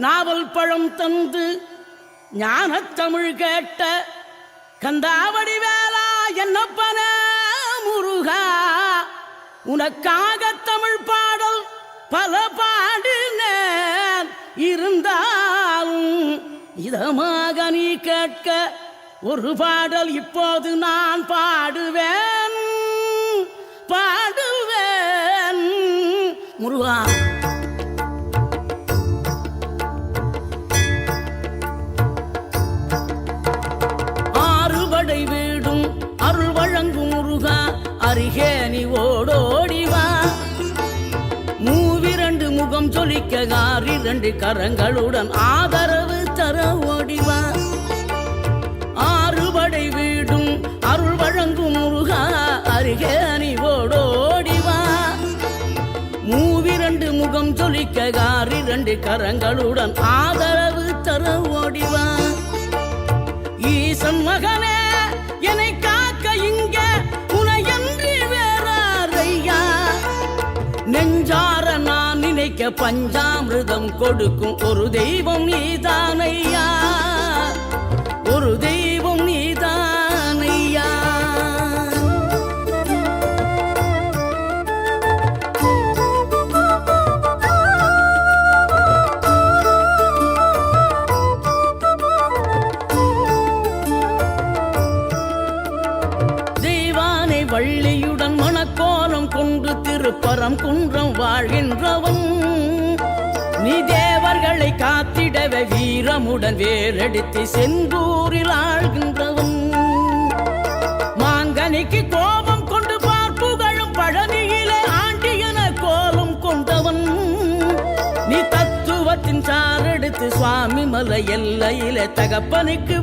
நாவல் பழம் தந்து ஞானத்தமிழ் கேட்ட கந்தாவடி வேளா என்னப்பன முருகா, உனக்காக தமிழ் பாடல் பல பாடினேன், இருந்தாலும் இதமாக நீ கேட்க ஒரு பாடல் இப்போது நான் பாடுவேன் பாடுவேன் முருகா. ஆறுபடை வீடும் அருள் வழங்கும் முருகா, அருகே நீ ஓடோடிவா. மூவிரண்டு முகம் ஜொலிக்க ஆறிரண்டு கரங்களுடன் ஆதரவு தர ஓடிவா. ஆறுபடை வீடும் அருள் வழங்கும் முருகா, அருகே நீ ஓடோடிவா. மூவிரண்டு முகம் ஜொலிக்க ஆறிரண்டு கரங்களுடன் ஆதரவு தர ஓடிவா. ஈசன் மகனே என்னை காக்க இங்க உனையன்றி வேறாரையா, நெஞ்சார நான் நினைக்க பஞ்சாமிர்தம் கொடுக்கும் ஒரு தெய்வம் நீதானையா, ஒரு தெய்வம் நீதானையா. வள்ளியுடன் மணக்கோலம் கொண்டு திருப்பரம் குன்றம் வாழ்கின்றவன், நீ தேவர்களை காத்திடவே வீரமுடன் வேரெடுத்து செந்தூரில் ஆழ்கின்றவன். மாங்கனிக்கு கோபம் கொண்டு பார்ப்புகழும் பழனியிலே ஆண்டியன கோலம் கொண்டவன், நீ தத்துவத்தின் சாரெடுத்து சுவாமி மலை எல்லையிலே தகப்பனுக்கு